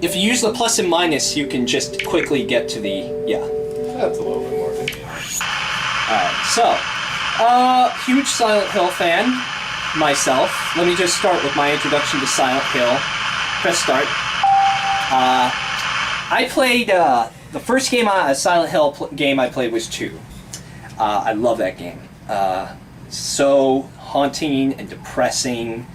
If you use the plus and minus, you can just quickly get to the, That's a little bit more convenient. Alright, so, huge Silent Hill fan, myself. Let me just start with my introduction to Silent Hill. Press start. I played, the first game, Silent Hill game I played was 2. I love that game. So haunting and depressing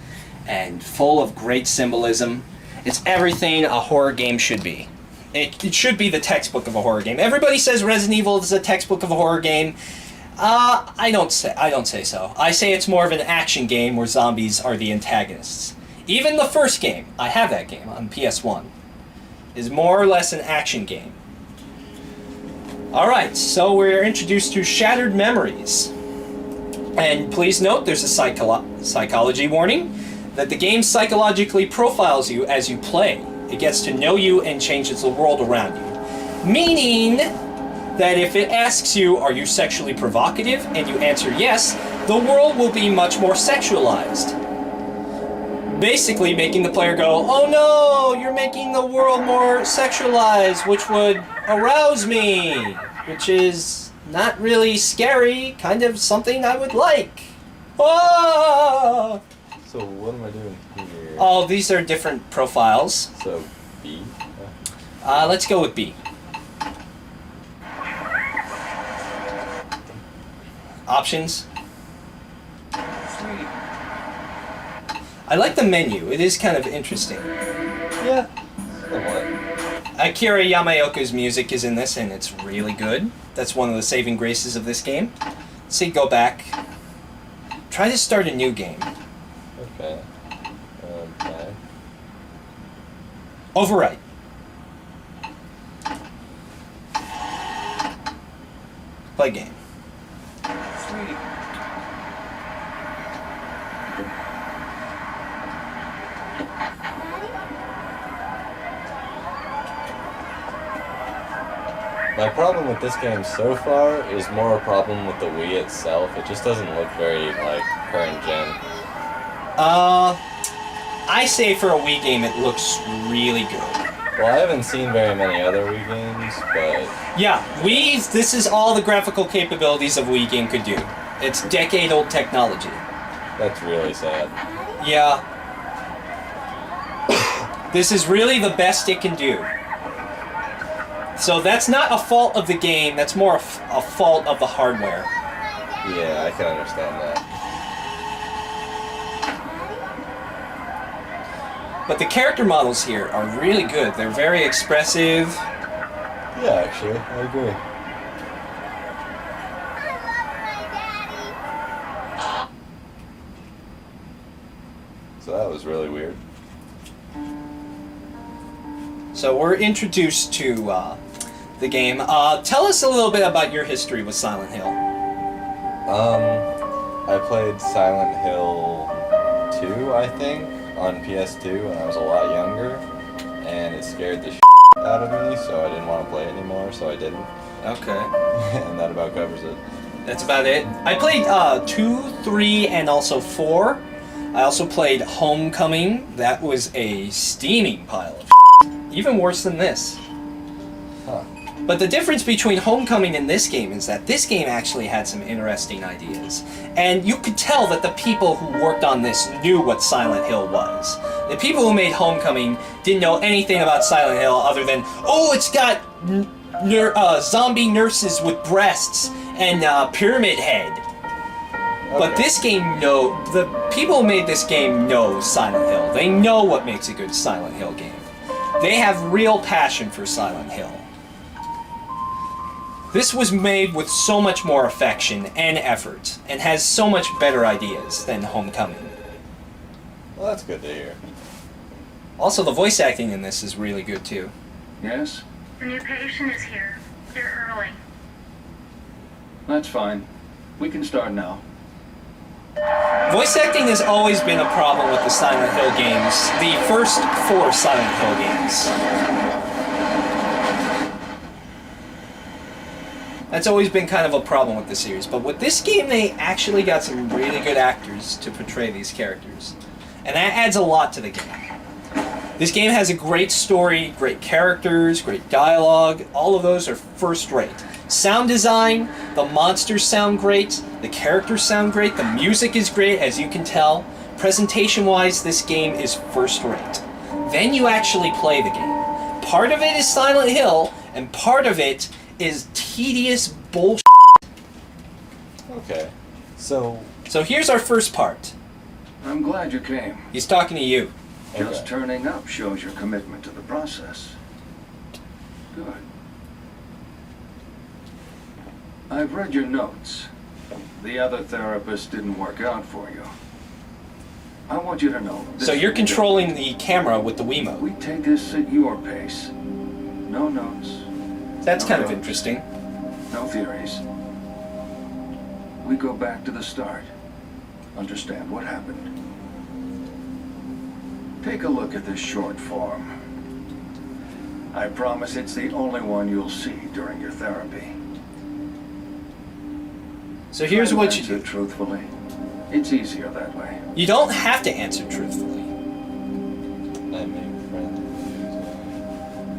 and full of great symbolism. It's everything a horror game should be. It should be the textbook of a horror game. Everybody says Resident Evil is a textbook of a horror game. I don't say so. I say it's more of an action game where zombies are the antagonists. Even the first game, I have that game on PS1, is more or less an action game. Alright, so we're introduced to Shattered Memories. And please note, there's a psychology warning that the game psychologically profiles you as you play. It gets to know you and changes the world around you. Meaning that if it asks you, are you sexually provocative, and you answer yes, the world will be much more sexualized. Basically making the player go, oh no, you're making the world more sexualized, which would arouse me, which is not really scary, kind of something I would like. Ah! So what am I doing here? Oh, these are different profiles. So B? Let's go with B. Options. Sweet. I like the menu. It is kind of interesting. Yeah. Somewhat. Akira Yamaoka's music is in this, and it's really good. That's one of the saving graces of this game. Let's see, go back. Try to start a new game. Okay. Okay. Overwrite. Play game. Sweet. My problem with this game so far is more a problem with the Wii itself. It just doesn't look very, like, current gen. I say for a Wii game it looks really good. Well, I haven't seen very many other Wii games, but... Yeah, this is all the graphical capabilities of Wii game could do. It's decade-old technology. That's really sad. Yeah. This is really the best it can do. So that's not a fault of the game, that's more a fault of the hardware. Yeah, I can understand that. But the character models here are really good. They're very expressive. Yeah, actually, I agree. So that was really weird. So we're introduced to the game. Tell us a little bit about your history with Silent Hill. I played Silent Hill 2, I think, on PS2 when I was a lot younger, and it scared the out of me, so I didn't want to play anymore, so I didn't. Okay. And that about covers it. That's about it. I played 2, 3, and also 4. I also played Homecoming. That was a steaming pile of even worse than this. Huh. But the difference between Homecoming and this game is that this game actually had some interesting ideas. And you could tell that the people who worked on this knew what Silent Hill was. The people who made Homecoming didn't know anything about Silent Hill other than, oh, it's got zombie nurses with breasts and Pyramid Head. Okay. But this game, the people who made this game know Silent Hill. They know what makes a good Silent Hill game. They have real passion for Silent Hill. This was made with so much more affection and effort, and has so much better ideas than Homecoming. Well, that's good to hear. Also, the voice acting in this is really good too. Yes? The new patient is here. They're early. That's fine. We can start now. Voice acting has always been a problem with the Silent Hill games. The first 4 Silent Hill games. That's always been kind of a problem with the series. But with this game, they actually got some really good actors to portray these characters. And that adds a lot to the game. This game has a great story, great characters, great dialogue. All of those are first rate. Sound design, the monsters sound great, the characters sound great, the music is great, as you can tell. Presentation-wise, this game is first rate. Then you actually play the game. Part of it is Silent Hill, and part of it is tedious bullshit. Okay. So here's our first part. I'm glad you came. He's talking to you. Just Okay. turning up shows your commitment to the process. Good. I've read your notes. The other therapist didn't work out for you. I want you to know. So you're controlling the camera with the Wiimote. We take this at your pace. No notes, That's kind of Okay. interesting. no theories. We go back to the start. Understand what happened. Take a look at this short form. I promise it's the only one you'll see during your therapy. So here's Try to what you answer do. truthfully. It's easier that way. You don't have to answer truthfully. I make friends with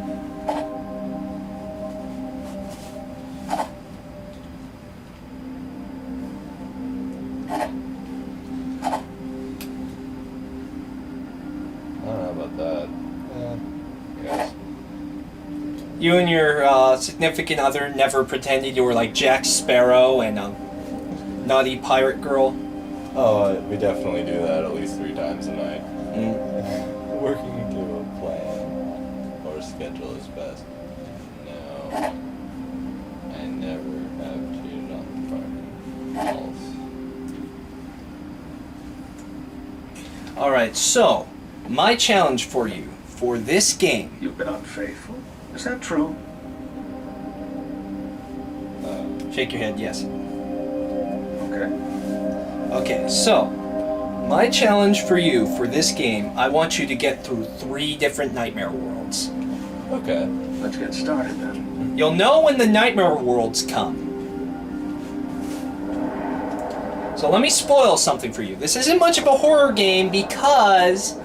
I don't know about that. Yes. You and your significant other never pretended you were like Jack Sparrow and a naughty pirate girl. Oh, we definitely do that at least 3 times a night. Mm. Working to a plan or schedule is best. No, I never have cheated on the partner. False. Alright, so, my challenge for you for this game. You've been unfaithful. Is that true? Shake your head, yes. Okay. Okay, so, my challenge for you for this game, I want you to get through 3 different nightmare worlds. Okay. Let's get started then. You'll know when the nightmare worlds come. So let me spoil something for you. This isn't much of a horror game because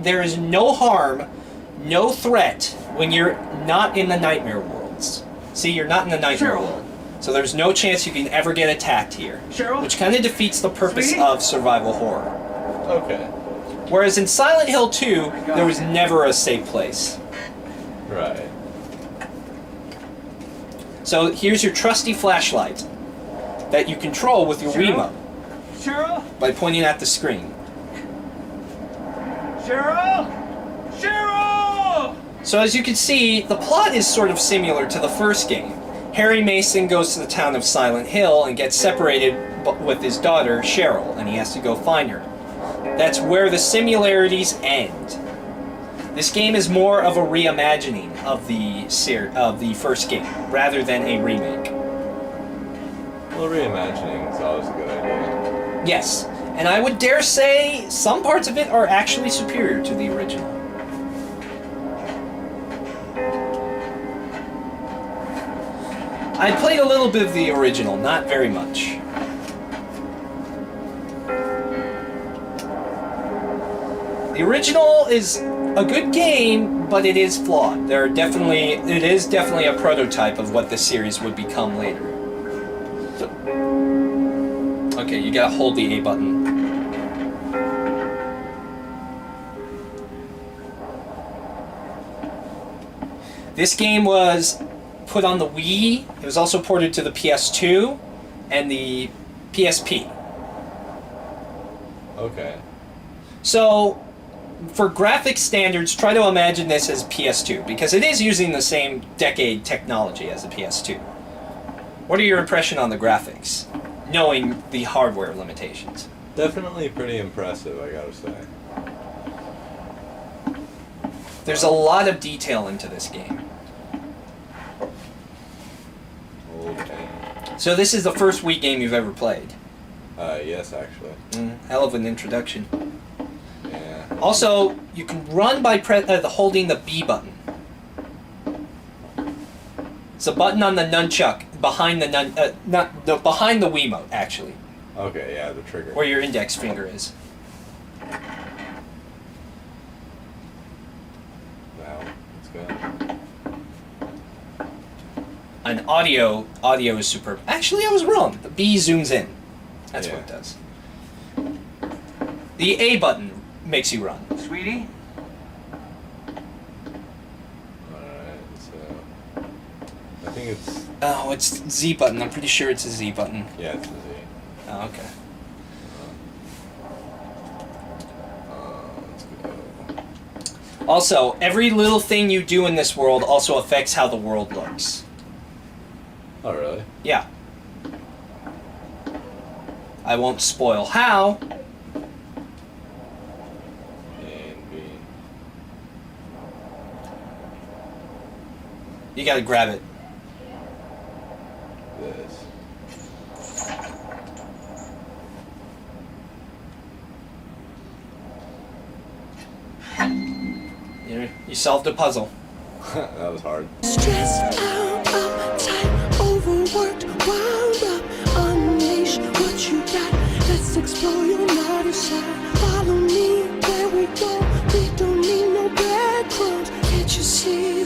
there is no harm, no threat when you're not in the nightmare worlds. See, you're not in the nightmare Cheryl. world. So there's no chance you can ever get attacked here. Cheryl? Which kind of defeats the purpose Sweetie? of survival horror. Okay. Whereas in Silent Hill 2, there was never a safe place. Right. So here's your trusty flashlight that you control with your Cheryl? Wiimote Cheryl? by pointing at the screen. Cheryl? Cheryl! So as you can see, the plot is sort of similar to the first game. Harry Mason goes to the town of Silent Hill and gets separated with his daughter, Cheryl, and he has to go find her. That's where the similarities end. This game is more of a reimagining of the first game, rather than a remake. Well, reimagining is always a good idea. Yes, and I would dare say some parts of it are actually superior to the original. I played a little bit of the original, not very much. The original is a good game, but it is flawed. It is definitely a prototype of what the series would become later. Okay, you gotta hold the A button. This game was put on the Wii. It was also ported to the PS2 and the PSP. Okay. So, for graphic standards, try to imagine this as PS2, because it is using the same decade technology as the PS2. What are your impressions on the graphics, knowing the hardware limitations? Definitely pretty impressive, I gotta say. There's a lot of detail into this game. Okay. So this is the first Wii game you've ever played. Yes, actually. Hell of an introduction. Yeah. Also, you can run by holding the B button. It's a button on the nunchuck behind the behind the Wiimote, actually, Okay, yeah, the trigger. where your index finger is. Let's go. And audio is superb. Actually, I was wrong. The B zooms in. That's what it does. The A button makes you run. Sweetie? Alright, so... I think it's... Oh, it's Z button. I'm pretty sure it's a Z button. Yeah, it's a Z. Oh, okay. Let's go. Also, every little thing you do in this world also affects how the world looks. Oh, really? Yeah. I won't spoil how. And B. You gotta grab it. This. You solved a puzzle. That was hard. Stressed out, uptight, overworked, wound up. Unleash what you got. Let's explore your naughty side. Follow me where we go. We don't need no breadcrumbs. Can't you see